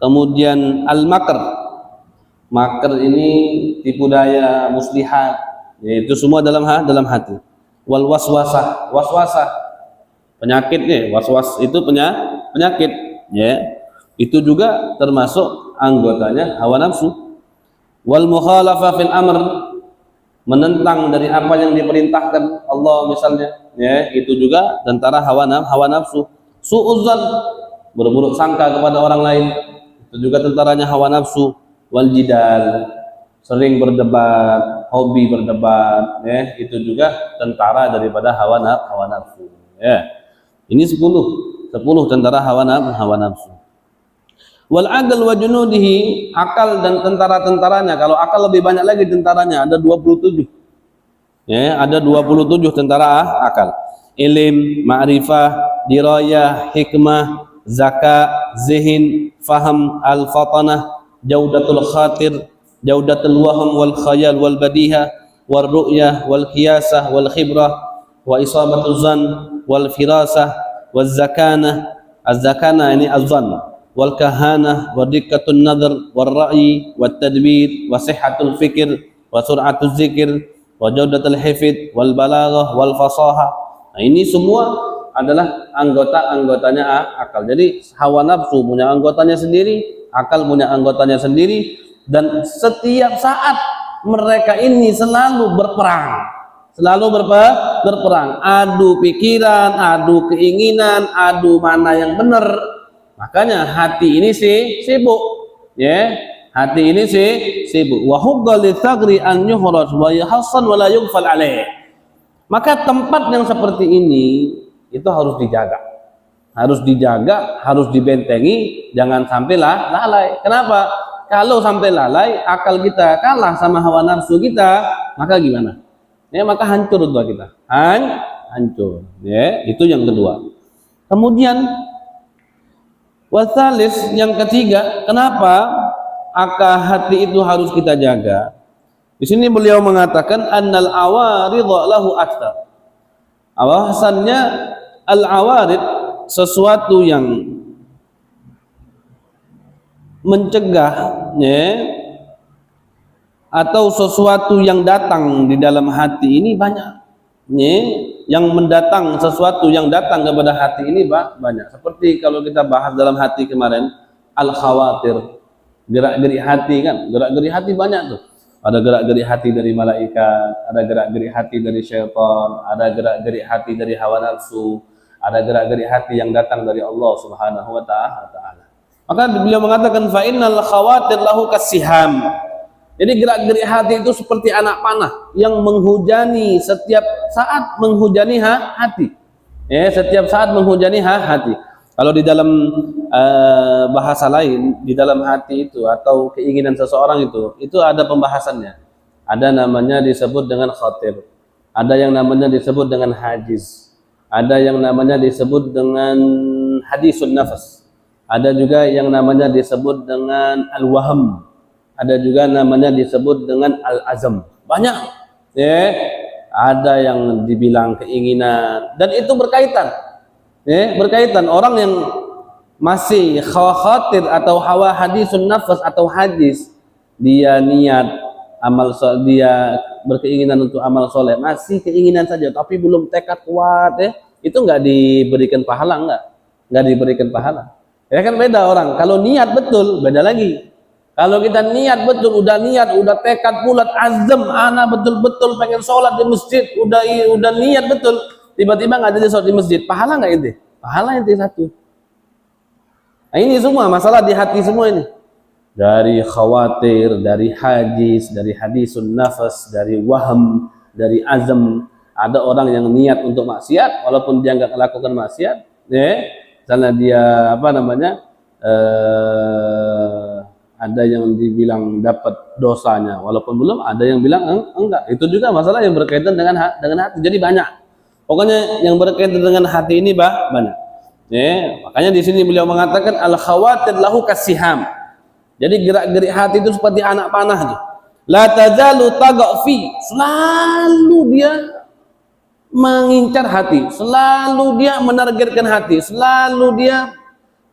Kemudian al-makr. Makr ini tipu daya, muslihat. Itu semua dalam hati. Wal waswasah, penyakitnya. Waswas itu penyakit. Itu juga termasuk anggotanya hawa nafsu. Wal mukhalafah fil amr, menentang dari apa yang diperintahkan Allah misalnya, itu juga tentara hawa nafsu. Su'udzan, berburuk sangka kepada orang lain, itu juga tentaranya hawa nafsu. Wal jidal, sering berdebat, hobi berdebat, itu juga tentara daripada hawa nafsu. Ini 10 tentara hawa nafsu. Wal aql wa junudihi, akal dan tentara-tentaranya. Kalau akal lebih banyak lagi tentaranya, ada 27. Ada 27 tentara akal. Ilm, ma'rifah, dirayah, hikmah, zaka, zihin, faham, al-fatanah, jaudatul khatir, jaudatul waham wal khayal wal badiha, wal ru'yah wal qiyasah wal khibrah, wa isabatul zan wal firasah wal zakanah. Az-zakanah ini az-zan. Wal kahanah wa dikkatun nadhr wal ra'yi wat tadbir wa sihhatul fikr wa sur'atul zikr wa jaudatul hifdz wal balaghah wal fasahah. Nah, ini semua adalah anggotanya akal. Jadi hawa nafsu punya anggotanya sendiri, akal punya anggotanya sendiri, dan setiap saat mereka ini selalu berperang. Adu pikiran, adu keinginan, adu mana yang benar. Makanya hati ini sibuk, hati ini sibuk. Wa hubba litsagri an yuhraj wa yahsan wa la yughfal alaih. Maka tempat yang seperti ini itu harus dijaga, harus dibentengi, jangan sampai lalai. Kenapa? Kalau sampai lalai, akal kita kalah sama hawa nafsu kita, maka gimana? Maka hancur doa kita, hancur. Itu yang kedua. Kemudian wasalis, yang ketiga, kenapa akal hati itu harus kita jaga? Di sini beliau mengatakan annal awarid lahu aktsar. Bahwasannya al awarid, sesuatu yang mencegah, atau sesuatu yang datang di dalam hati ini banyak. yang mendatang, sesuatu yang datang kepada hati ini banyak. Seperti kalau kita bahas dalam hati kemarin, al-khawatir, gerak-gerik hati kan, gerak-gerik hati banyak tuh. Ada gerak-gerik hati dari malaikat, ada gerak-gerik hati dari syaitan, ada gerak-gerik hati dari hawa nafsu, ada gerak-gerik hati yang datang dari Allah Subhanahu wa taala. Maka beliau mengatakan fa innal khawatir lahu kasiham. Jadi gerak-gerik hati itu seperti anak panah yang menghujani setiap saat menghujani hati. Ya, setiap saat menghujani hati. Kalau di dalam bahasa lain, di dalam hati itu atau keinginan seseorang itu ada pembahasannya. Ada namanya disebut dengan khatir. Ada yang namanya disebut dengan hajiz. Ada yang namanya disebut dengan hadisun nafas. Ada juga yang namanya disebut dengan al-waham. Ada juga namanya disebut dengan al-azam. Banyak. Ya, ada yang dibilang keinginan dan itu berkaitan. Ya, berkaitan. Orang yang masih khawatir atau hawa hadisun nafas atau hadis, dia niat amal soleh, dia berkeinginan untuk amal soleh, masih keinginan saja tapi belum tekad kuat, ya, itu nggak diberikan pahala, nggak diberikan pahala. Ya kan beda orang. Kalau niat betul beda lagi. Kalau kita niat betul, udah tekad bulat, azam, ana betul-betul pengen sholat di masjid, udah niat betul, tiba-tiba nggak jadi sholat di masjid, pahala nggak itu? Pahala itu satu. Nah, ini semua masalah di hati semua ini. Dari khawatir, dari hajiz, dari hadisun nafas, dari waham, dari azam. Ada orang yang niat untuk maksiat, walaupun dia nggak melakukan maksiat, ya, misalnya dia ada yang dibilang dapat dosanya walaupun belum, ada yang bilang enggak. Itu juga masalah yang berkaitan dengan hati. Jadi banyak. Pokoknya yang berkaitan dengan hati ini banyak. Ya, makanya di sini beliau mengatakan al khawatir lahu kasiham. Jadi gerak-gerik hati itu seperti anak panah tuh. La tazalu tagfi, selalu dia mengincar hati, selalu dia menargetkan hati, selalu dia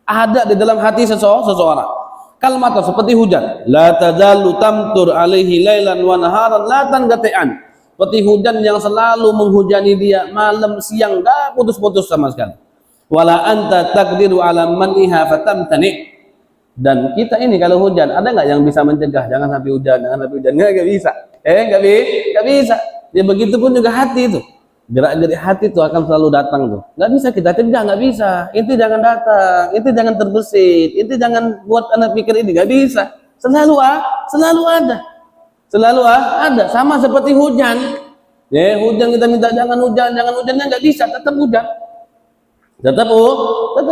ada di dalam hati seseorang. Kalmat seperti hujan, la tazalu tamtur alaihi lailan wa naharan la tanqati'an. Seperti hujan yang selalu menghujani dia malam siang, enggak putus-putus sama sekali. Wala anta taqdiru ala man'iha fatamtani. Dan kita ini kalau hujan, ada enggak yang bisa mencegah jangan sampai hujan, enggak bisa. Enggak bisa. Ya begitu pun juga hati itu. Gerak-gerik hati itu akan selalu datang tuh. Nggak bisa kita cegah, nggak bisa. Itu jangan datang, itu jangan terbesit, itu jangan buat anak pikir ini, nggak bisa. Selalu ada. Sama seperti hujan. Ya, hujan kita minta jangan hujannya nggak bisa, tetap hujan. Tetap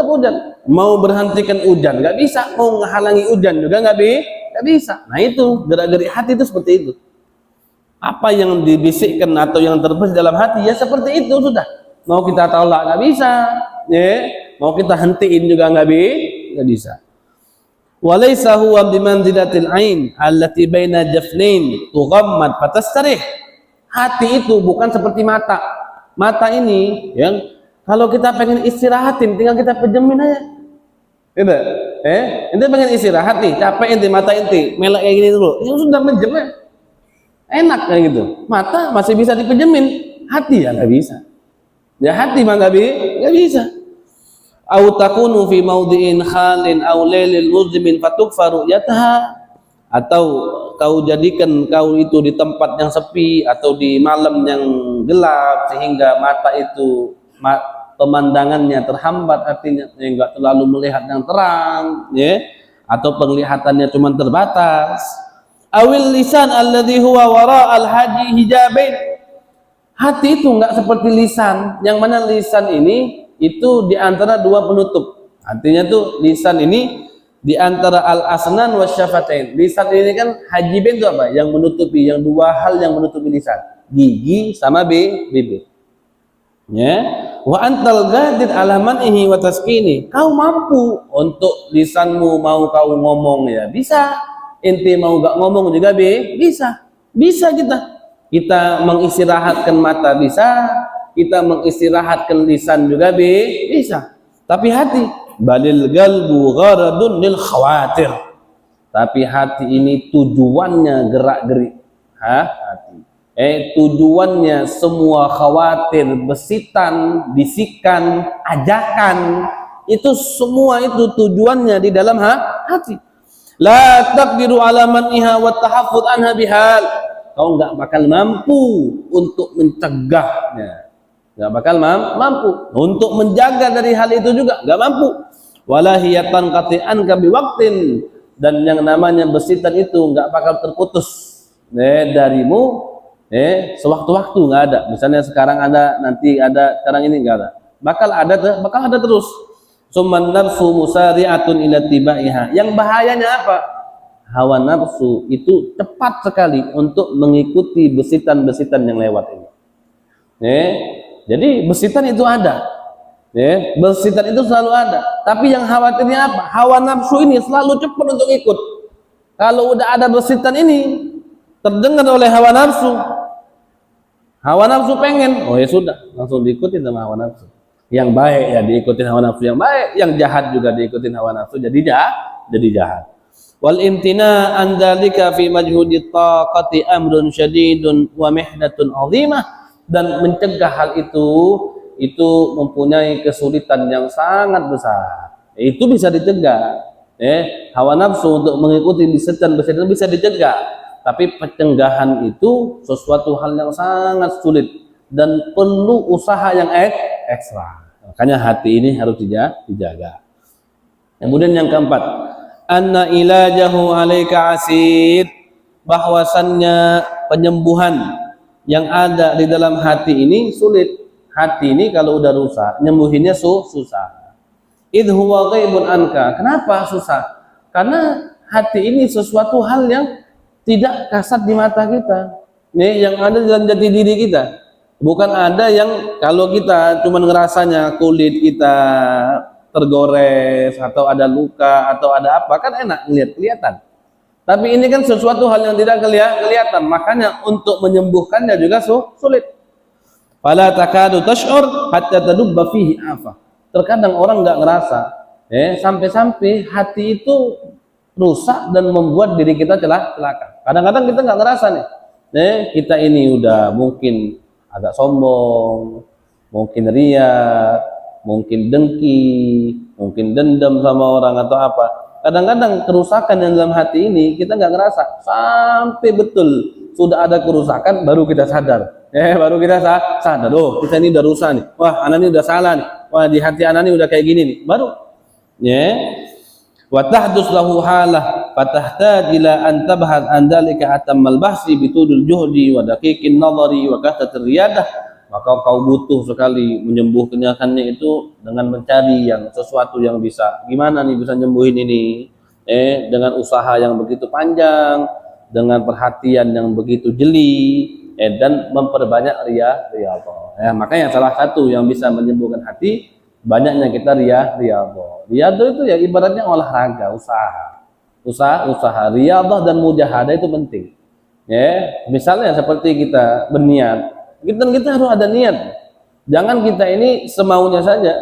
hujan. Mau berhentikan hujan nggak bisa, mau menghalangi hujan juga nggak bisa. Nah itu gerak-gerik hati itu seperti itu. Apa yang dibisikkan atau yang terbesit dalam hati ya seperti itu sudah. Mau kita tolak nggak bisa, ya. Mau kita hentiin juga nggak bisa. Walaysa huwa bimanzilatil ain allati baina jafnain tughammad fatastarih. Hati itu bukan seperti mata. Mata ini yang kalau kita pengen istirahatin tinggal kita pejemin aja. Gitu. Ente pengen istirahat nih, capek ente mata ente, melek kayak gini dulu. Ya sudah menjem ya. Enak kayak gitu. Mata masih bisa dipejemin, hati ya nggak bisa. Ya hati mah nggak bisa. Au takunu fi maudhi'in khalin aw lailil muzlimin fatukfaru yataha, atau kau jadikan kau itu di tempat yang sepi atau di malam yang gelap sehingga mata itu pemandangannya terhambat, artinya enggak terlalu melihat yang terang, ya, atau penglihatannya cuma terbatas. Awil lisan alladhi huwa wara al-haji hijabain. Hati itu enggak seperti lisan, yang mana lisan ini itu di antara dua penutup. Artinya tuh lisan ini di antara al-asnan wasyafatain. Lisan ini kan hajibain itu apa? Yang menutupi, yang dua hal yang menutupi lisan. Gigi sama bibir. Ya. Wa antal qadir ala man'ihi wa taskini. Kau mampu untuk lisanmu mau kau ngomong ya bisa. Ente mau gak ngomong juga bisa kita mengistirahatkan mata bisa, kita mengistirahatkan lisan juga bisa. Tapi hati balil galbu gharadun lil khawatir, tapi hati ini tujuannya gerak-gerik hati. tujuannya semua khawatir, besitan, bisikan, ajakan, itu semua itu tujuannya di dalam hati. La taqdiru ala man'iha wa tahaffuz anha bihal. Kau enggak bakal mampu untuk mencegahnya. Enggak bakal mampu untuk menjaga dari hal itu juga, enggak mampu. Wala hiyatan qati'an ka biwaqtin, dan yang namanya besitan itu enggak bakal terputus darimu sewaktu-waktu, enggak ada. Misalnya sekarang ada, nanti ada, sekarang ini enggak ada. Bakal ada terus. Summan nafsu musari'atun ila tibaiha. Yang bahayanya apa? Hawa nafsu itu cepat sekali untuk mengikuti besitan-besitan yang lewat ini. Jadi besitan itu ada. Besitan itu selalu ada. Tapi yang khawatirnya apa? Hawa nafsu ini selalu cepat untuk ikut. Kalau udah ada besitan ini terdengar oleh hawa nafsu. Hawa nafsu pengen, oh ya sudah, langsung diikuti sama hawa nafsu. Yang baik ya diikutin hawa nafsu yang baik, yang jahat juga diikutin hawa nafsu, jadi jahat. Wal imtina an dzalika fi majhudi taqati amrun syadidun wa mihdatun 'azimah, dan mencegah hal itu mempunyai kesulitan yang sangat besar. Itu bisa dicegah. Hawa nafsu untuk mengikuti bisitan bisa dicegah, tapi pencegahan itu sesuatu hal yang sangat sulit dan perlu usaha yang ekstra. Makanya hati ini harus dijaga. Kemudian yang keempat, anna ilajahu alaika asir, bahwasannya penyembuhan yang ada di dalam hati ini sulit. Hati ini kalau udah rusak, nyembuhinnya susah. Idh huwa ghaibun anka. Kenapa susah? Karena hati ini sesuatu hal yang tidak kasat di mata kita. Yang ada dalam jati diri kita. Bukan ada yang kalau kita cuma ngerasanya kulit kita tergores atau ada luka atau ada apa, kan enak kelihatan. Tapi ini kan sesuatu hal yang tidak kelihatan, makanya untuk menyembuhkannya juga sulit. Fala takadu tash'ur hatta tadubba fihi afa. Terkadang orang nggak ngerasa, sampai-sampai hati itu rusak dan membuat diri kita celaka. Kadang-kadang kita nggak ngerasa nih, kita ini udah mungkin agak sombong, mungkin ria, mungkin dengki, mungkin dendam sama orang atau apa. Kadang-kadang kerusakan yang dalam hati ini kita nggak ngerasa, sampai betul sudah ada kerusakan baru kita sadar. Baru kita sadar, oh kita ini udah rusak nih, wah anak ini udah salah nih, wah di hati anak ini udah kayak gini nih, baru. Wa tahdus lahu halah fatahtaj ila an tabhad an dalika atammal bahsi bitudul juhdi wa daqiqin nadhari wa kahtatir riyadah. Maka kau butuh sekali menyembuhkannya itu dengan mencari yang sesuatu yang bisa, gimana nih bisa nyembuhin ini, dengan usaha yang begitu panjang, dengan perhatian yang begitu jeli, dan memperbanyak riyadhah. Makanya salah satu yang bisa menyembuhkan hati, banyaknya kita riyadhah. Riyadhah itu ya ibaratnya olahraga, usaha. Riyadhah dan mujahadah itu penting. Misalnya seperti kita berniat, kita harus ada niat. Jangan kita ini semaunya saja,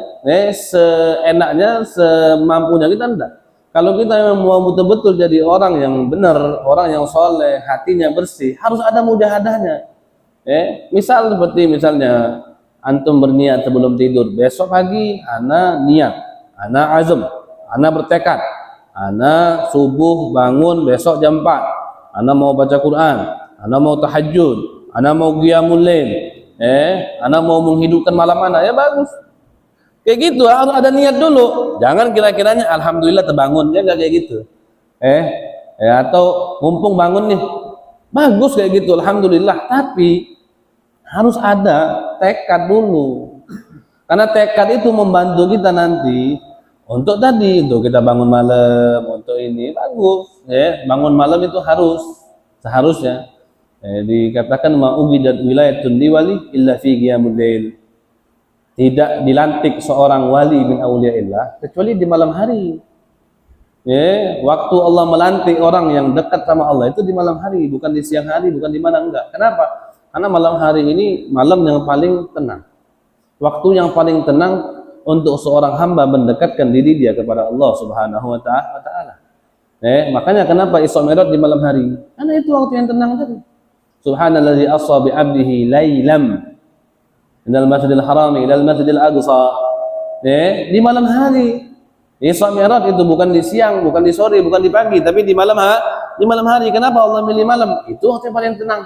seenaknya, semampunya kita enggak. Kalau kita mau betul-betul jadi orang yang benar, orang yang soleh, hatinya bersih, harus ada mujahadahnya. Misal seperti misalnya antum berniat sebelum tidur, besok pagi ana niat, ana azam, ana bertekad, ana subuh bangun besok jam 4, ana mau baca Quran, ana mau tahajud, ana mau qiyamul lail, ana mau menghidupkan malam ana, ya bagus. Kayak gitu harus ada niat dulu. Jangan kira-kiranya alhamdulillah terbangun, ya enggak kayak gitu. Atau mumpung bangun nih, bagus kayak gitu alhamdulillah, tapi harus ada tekad dulu. Karena tekad itu membantu kita nanti untuk untuk kita bangun malam, untuk ini bagus, bangun malam itu seharusnya dikatakan ma'ugidat wilayatun liwali illa fi qiyamul lail. Tidak dilantik seorang wali min auliyaillah kecuali di malam hari. Waktu Allah melantik orang yang dekat sama Allah itu di malam hari, bukan di siang hari, bukan di mana enggak. Kenapa? Karena malam hari ini malam yang paling tenang. Waktu yang paling tenang untuk seorang hamba mendekatkan diri dia kepada Allah Subhanahu wa taala. Makanya kenapa Isra Mi'raj di malam hari? Karena itu waktu yang tenang tadi. Subhanalladzi asra bi 'abdihi lailam minal masjidil haram ilal masjidil aqsa. Di malam hari. Isra Mi'raj itu bukan di siang, bukan di sore, bukan di pagi, tapi di malam hari. Kenapa Allah milih malam? Itu waktu yang paling tenang.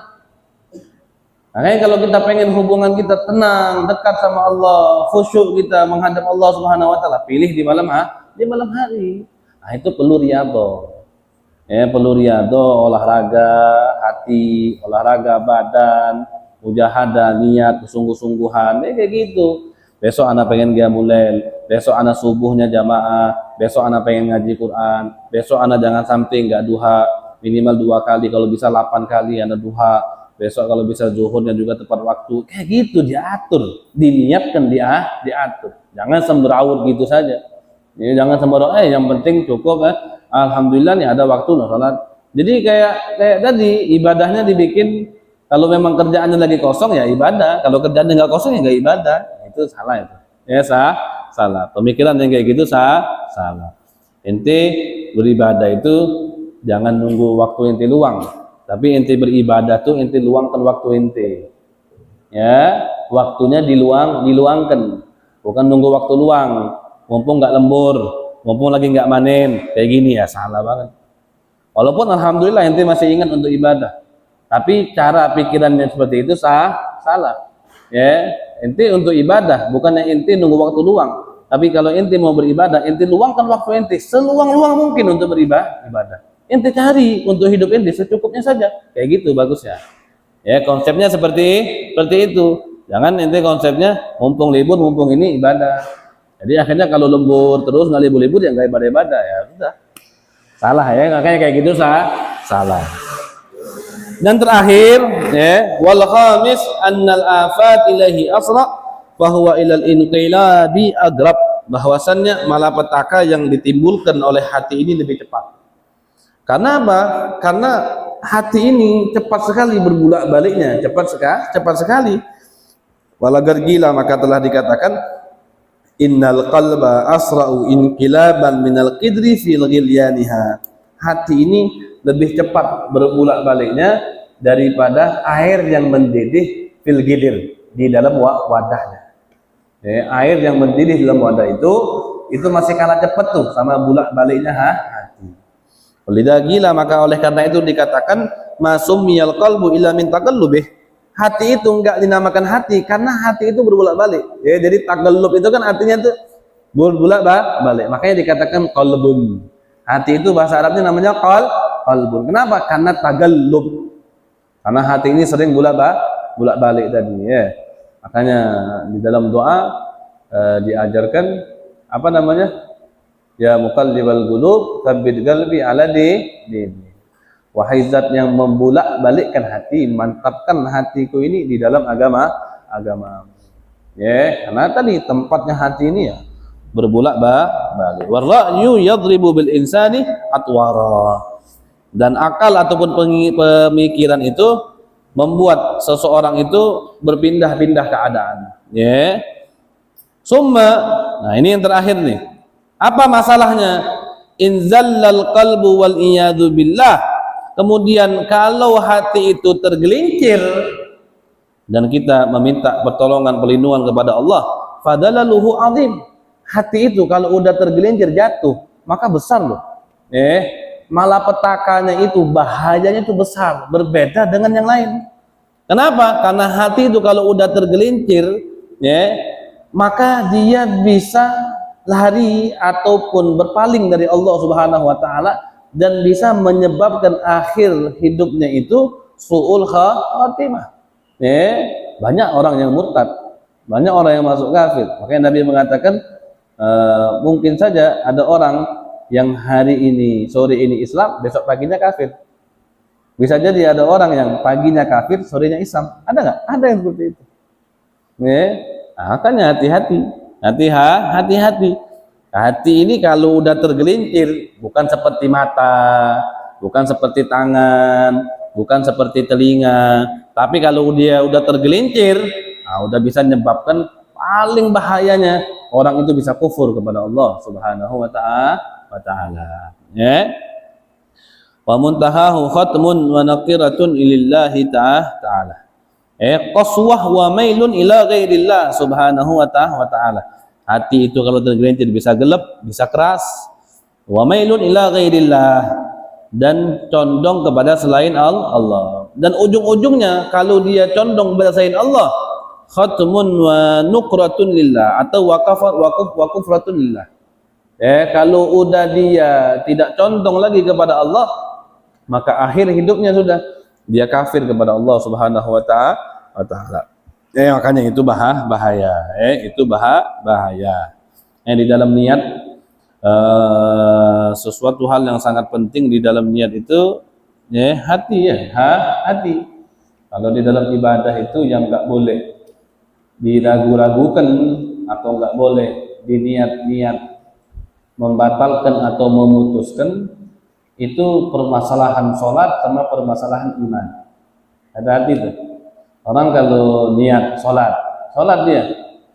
Makanya kalau kita pengen hubungan kita tenang, dekat sama Allah, khusyuk kita menghadap Allah Subhanahu wa taala, pilih di malam hari. Nah, itu perlu riyadhah. Perlu riyadhah, olahraga hati, olahraga badan, mujahadah, niat, kesungguh-sungguhan, kayak gitu. Besok anak pengen qiyamul lail, besok anak subuhnya jamaah, besok anak pengen ngaji Quran, besok anak jangan sampai enggak duha, minimal 2 kali, kalau bisa 8 kali anak duha, besok kalau bisa zuhurnya juga tepat waktu. Kayak gitu diatur, diniatkan, diatur. Jangan sembarangan gitu saja. Jangan sembarangan, yang penting cukup alhamdulillah nih ada waktu sholat. Jadi kayak tadi ibadahnya dibikin, kalau memang kerjaannya lagi kosong ya ibadah, kalau kerjaannya nggak kosong ya nggak ibadah. Itu salah itu. Salah. Pemikiran yang kayak gitu salah. Ente beribadah itu jangan nunggu waktu ente luang, tapi ente beribadah tuh ente luangkan waktu ente. Waktunya diluangkan. Bukan nunggu waktu luang, mumpung nggak lembur, mumpung lagi nggak manen, kayak gini ya salah banget. Walaupun alhamdulillah ente masih ingat untuk ibadah, tapi cara pikirannya seperti itu salah. Ente untuk ibadah, bukannya ente nunggu waktu luang. Tapi kalau ente mau beribadah, ente luangkan waktu ente seluang-luang mungkin untuk beribadah. Ente cari untuk hidup ente secukupnya saja. Kayak gitu bagusnya. Konsepnya seperti itu. Jangan ente konsepnya mumpung libur, mumpung ini ibadah. Jadi akhirnya kalau lembur terus nggak libur-libur ya nggak ibadah-ibadah, ya sudah. Salah makanya kayak gitu salah. Dan terakhir, wal khamis annal afat ilahi asra fa huwa ilal inqilabi agrab. Bahwasannya malapetaka yang ditimbulkan oleh hati ini lebih cepat. Karena apa? Karena hati ini cepat sekali berbulak baliknya, cepat sekali. Walagar gila, maka telah dikatakan innal qalba asra'u inqilaban minal qidri fil ghilyaniha. Hati ini lebih cepat berbulak baliknya daripada air yang mendidih fil gidir, di dalam wadahnya. Air yang mendidih dalam wadah itu masih kalah cepat tuh sama bulak baliknya hati. Lidah gila, maka oleh karena itu dikatakan masumiyal qalbu illa min taqallubih. Hati itu enggak dinamakan hati karena hati itu berbulak balik. Jadi taqallub itu kan artinya tuh berbulak balik. Makanya dikatakan qalbun. Hati itu bahasa Arabnya namanya qalbun. Kenapa? Karena tagallub. Karena hati ini sering bulak balik tadi. Makanya di dalam doa diajarkan apa namanya? Ya muqallibal qulub, tsabbit qalbi ala dini. Wahai zat yang membulak balikkan hati, mantapkan hatiku ini di dalam agama. Karena tadi tempatnya hati ini ya berbulak balik. Warra'yu yadribu bil insani atwara. Dan akal ataupun pemikiran itu membuat seseorang itu berpindah-pindah keadaan. Summa, nah ini yang terakhir nih. Apa masalahnya? Inzallal qalbu wal iyadu billah. Kemudian kalau hati itu tergelincir dan kita meminta pertolongan perlindungan kepada Allah, fadalaluhu azim. Hati itu kalau udah tergelincir jatuh, maka besar loh. Malapetakanya itu bahayanya itu besar, berbeda dengan yang lain. Kenapa? Karena hati itu kalau udah tergelincir, maka dia bisa lari ataupun berpaling dari Allah Subhanahu wa taala dan bisa menyebabkan akhir hidupnya itu su'ul khatimah. Banyak orang yang murtad, banyak orang yang masuk kafir. Makanya Nabi mengatakan mungkin saja ada orang yang hari ini sore ini Islam, besok paginya kafir. Bisa jadi ada orang yang paginya kafir, sorenya Islam. Ada nggak? Ada yang seperti itu. Makanya hati-hati. Hati ini kalau udah tergelincir, bukan seperti mata, bukan seperti tangan, bukan seperti telinga, tapi kalau dia udah tergelincir, udah bisa menyebabkan paling bahayanya orang itu bisa kufur kepada Allah Subhanahu wa taala. Wa muntahahu khatmun wa naqiratun ilillahi ta'ala. Qaswah wa mailun ila ghairillah subhanahu wa ta'ala. Hati itu kalau tergelincir bisa gelap, bisa keras. Wa mailun ila ghairillah, dan condong kepada selain Allah. Dan ujung-ujungnya kalau dia condong kepada selain Allah, khatmun wa nuqratun lillah, atau waqufratun lillah. Kalau udah dia tidak condong lagi kepada Allah, maka akhir hidupnya sudah dia kafir kepada Allah Subhanahu wa ta'ala. Makanya itu bahaya. Itu bahaya. Di dalam niat, sesuatu hal yang sangat penting di dalam niat itu hati. Hati. Kalau di dalam ibadah itu yang nggak boleh diragu-ragukan atau nggak boleh diniat-niat membatalkan atau memutuskan, itu permasalahan sholat sama permasalahan iman. Hati-hati tuh. Orang kalau niat sholat dia,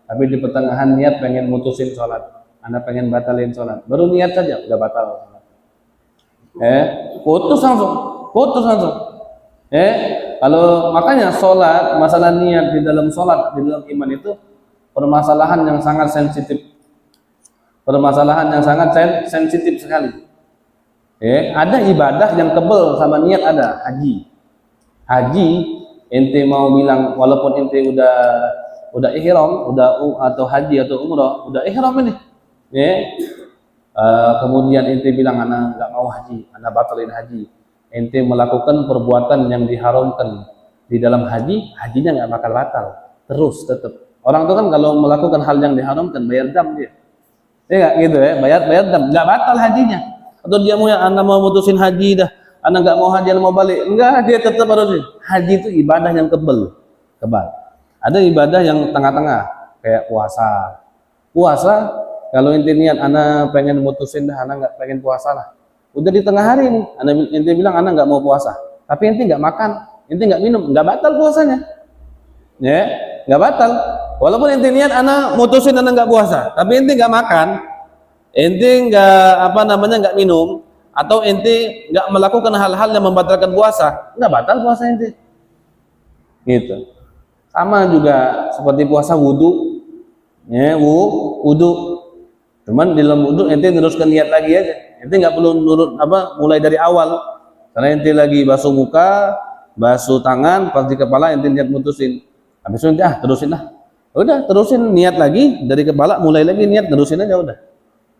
tapi di pertengahan niat pengen mutusin sholat, Anda pengen batalin sholat, baru niat saja udah batal sholat. Putus langsung. Kalau makanya sholat, masalah niat di dalam sholat, di dalam iman itu permasalahan yang sangat sensitif. Sekali. Ada ibadah yang kebal sama niat, ada haji. Ente mau bilang walaupun ente udah ihram, atau haji atau umrah, udah ihram ini. Kemudian ente bilang ana enggak mau haji, ana batalin haji. Ente melakukan perbuatan yang diharamkan di dalam hajinya enggak bakal batal. Terus tetap. Orang itu kan kalau melakukan hal yang diharamkan bayar dam dia. Enggak gitu bayar dam, enggak batal hajinya. Atau dia mau ana mau mutusin haji dah, ana enggak mau haji, ana mau balik. Enggak, dia tetap harus. Haji itu ibadah yang kebal. Ada ibadah yang tengah-tengah, kayak puasa. Kalau ente niat ana pengen mutusin dah, ana enggak pengen puasa lah. Udah di tengah hari nih, ente bilang ana enggak mau puasa. Tapi ente enggak makan, ente enggak minum, enggak batal puasanya. Enggak batal. Walaupun ente niat ana mutusin ana enggak puasa, tapi ente enggak makan, ente enggak minum, atau ente enggak melakukan hal-hal yang membatalkan puasa, enggak batal puasa ente. Gitu. Sama juga seperti puasa wudu. Wudu. Cuman di dalam wudu ente teruskan niat lagi aja. Ente enggak perlu mulai dari awal. Karena ente lagi basuh muka, basuh tangan, pas di kepala ente niat mutusin. Habis itu ente terusin lah. Udah, terusin niat lagi dari kepala, mulai lagi niat, terusin aja udah.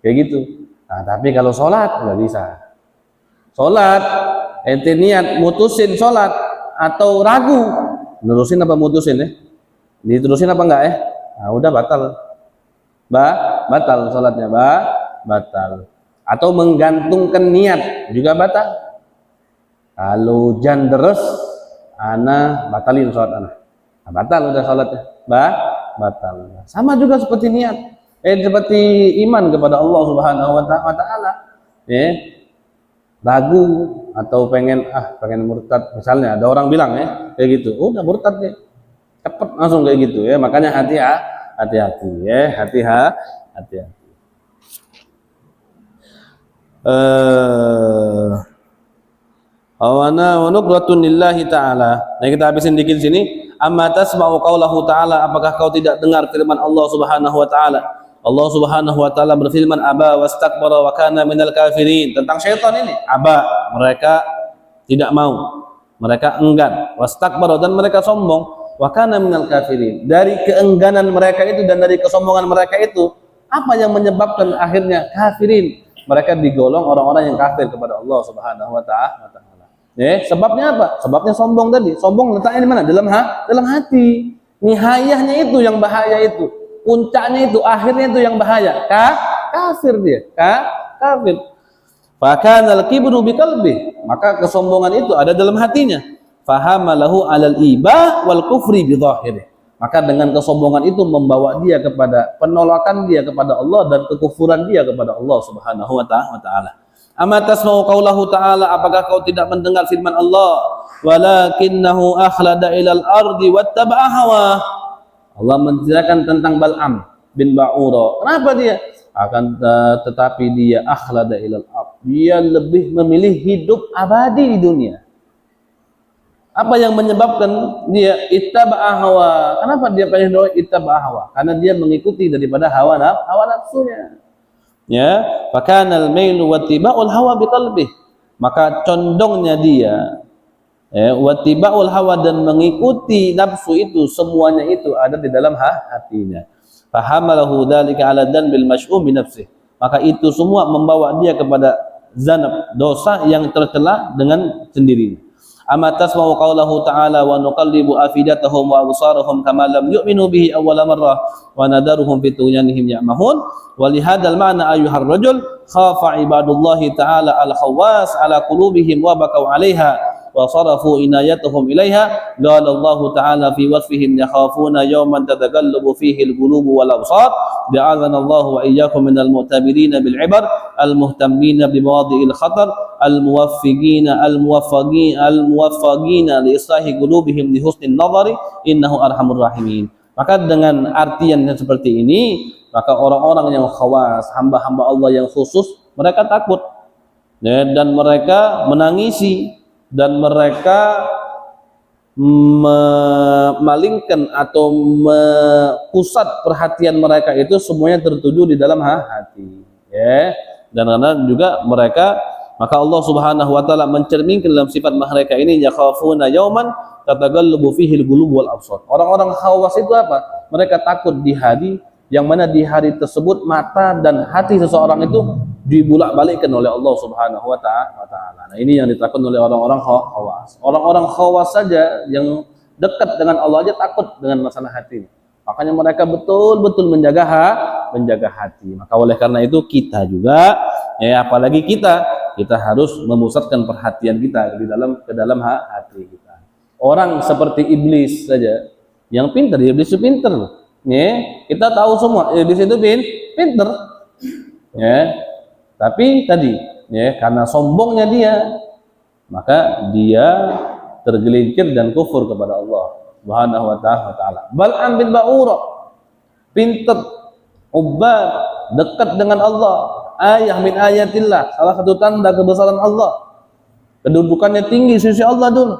Kayak gitu. Nah, tapi kalau sholat nggak bisa. Sholat ente niat mutusin sholat atau ragu, nerusin apa mutusin diterusin apa enggak nah, udah batal sholatnya, batal. Atau menggantungkan niat juga batal. Kalau jan deres ana batalin sholat ana, nah, batal udah sholatnya, batal. Sama juga seperti niat, seperti iman kepada Allah Subhanahu wa ta'ala. Ragu atau pengen murtad, misalnya ada orang bilang kayak gitu, udah murtad cepet langsung kayak gitu makanya hati-hati. Awana wa nuqratun lillahi ta'ala. Nah, kita habisin dikit sini. Amma tasma'u qaulahu ta'ala, apakah kau tidak dengar firman Allah Subhanahu wa ta'ala? Allah Subhanahu wa ta'ala berfirman, aba wastakbara wa kana minal kafirin. Tentang syaitan ini, aba, mereka tidak mau, mereka enggan, wastakbara, dan mereka sombong, wa kana minal kafirin. Dari keengganan mereka itu dan dari kesombongan mereka itu, apa yang menyebabkan akhirnya kafirin? Mereka digolong orang-orang yang kafir kepada Allah Subhanahu wa ta'ala. Sebabnya apa? Sebabnya sombong tadi. Sombong letaknya di mana? Dalam hati. Nihayahnya itu yang bahaya itu. Puncaknya itu, akhirnya itu yang bahaya. Kafir dia. Kafir. Fakanal kibru biqalbi. Maka kesombongan itu ada dalam hatinya. Fahamalahu alal ibah wal kufri bidhahirih. Maka dengan kesombongan itu membawa dia kepada penolakan dia kepada Allah dan kekufuran dia kepada Allah Subhanahu wa ta'ala. Amma tasma'u qaulahu ta'ala, apakah kau tidak mendengar firman Allah? Walakinnahu akhlada ilal ardi wattaba'a hawa. Allah menceritakan tentang Bal'am bin Ba'ura. Kenapa dia? Tetapi dia akhlada ilal ard. Dia lebih memilih hidup abadi di dunia. Apa yang menyebabkan dia ittaba'a hawa? Kenapa dia pengen ittaba'a hawa? Karena dia mengikuti daripada hawa nafsunya. Ya, fakanal mailu wattiba'ul hawa biqalbih. Maka condongnya dia wattiba'ul hawa dan mengikuti nafsu itu, semuanya itu ada di dalam hatinya. Fahamalahu dzalika 'ala dzanbil masy'um bi nafsihi. Maka itu semua membawa dia kepada zanab, dosa yang tercela dengan sendirinya. Amma tasma'u qawlahu ta'ala wa nuqallibu afidatahum wa absarahum kama lam yu'minu bihi awwala marrah wa nadaruhum fi tughyanihim ya'mahun. Wa li hadzal ma'na ayyuhar rajul khafa ibadullahi ta'ala al-khawas ala qulubihim wa bakau 'alaiha wa sarafu inayatuhum ilaiha. Qala Allah ta'ala fi wasfihim yakhafuna yawman tataqallabu fihi al-qulubu wal absar. Ja'alana Allah wa iyyakum minal mu'tabirina bil 'ibar al-muhtammina bi mawadi'il khatar al-muwaffiqina li islahi qulubihim li husnin nadhari innahu arhamur rahimin. Maka dengan artian yang seperti ini, maka orang-orang yang khawas, hamba-hamba Allah yang khusus, mereka takut dan mereka menangisi dan mereka memalingkan atau pusat perhatian mereka itu semuanya tertuju di dalam hati, ya. Dan karena juga mereka, maka Allah Subhanahu wa taala mencerminkan dalam sifat mereka ini, yakhafuna yauman tataghallabu fihi al-qulub wal absar. Orang-orang khawas itu apa? Mereka takut di hari yang mana di hari tersebut mata dan hati seseorang itu dibulak-balikkan oleh Allah Subhanahu wa taala. Nah, ini yang ditakut oleh orang-orang khawas. Orang-orang khawas saja yang dekat dengan Allah aja takut dengan masalah hati. Makanya mereka betul-betul menjaga hati. Maka oleh karena itu kita juga, apalagi kita harus memusatkan perhatian kita ke dalam hati kita. Orang seperti iblis saja yang pintar, iblis itu pintar. Kita tahu semua iblis itu pintar. Tapi tadi karena sombongnya dia, maka dia tergelincir dan kufur kepada Allah Subhanahu wa taala. Bal'am bin Ba'ura pintar, ubad, dekat dengan Allah, ayah min ayatillah, salah satu tanda kebesaran Allah. Kedudukannya tinggi sisi Allah dulu.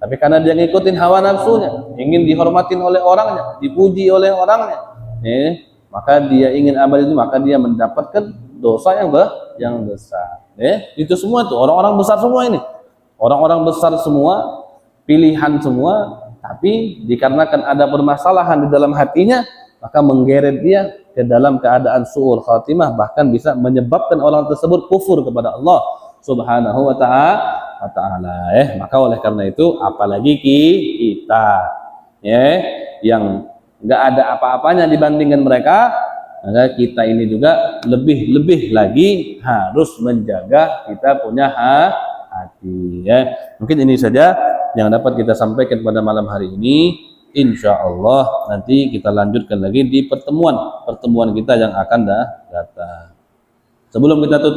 Tapi karena dia ngikutin hawa nafsunya, ingin dihormatin oleh orangnya, dipuji oleh orangnya, maka dia ingin abadi itu, maka dia mendapatkan dosa yang besar. Itu semua tuh orang-orang besar semua ini. Orang-orang besar semua, pilihan semua, tapi dikarenakan ada permasalahan di dalam hatinya, maka menggeret dia ke dalam keadaan su'ul khatimah, bahkan bisa menyebabkan orang tersebut kufur kepada Allah Subhanahu wa taala. Maka oleh karena itu apalagi kita yang enggak ada apa-apanya dibandingkan mereka, maka kita ini juga lebih lagi harus menjaga kita punya hati. Mungkin ini saja yang dapat kita sampaikan pada malam hari ini. Insya Allah nanti kita lanjutkan lagi di pertemuan kita yang akan datang. Sebelum kita tutup,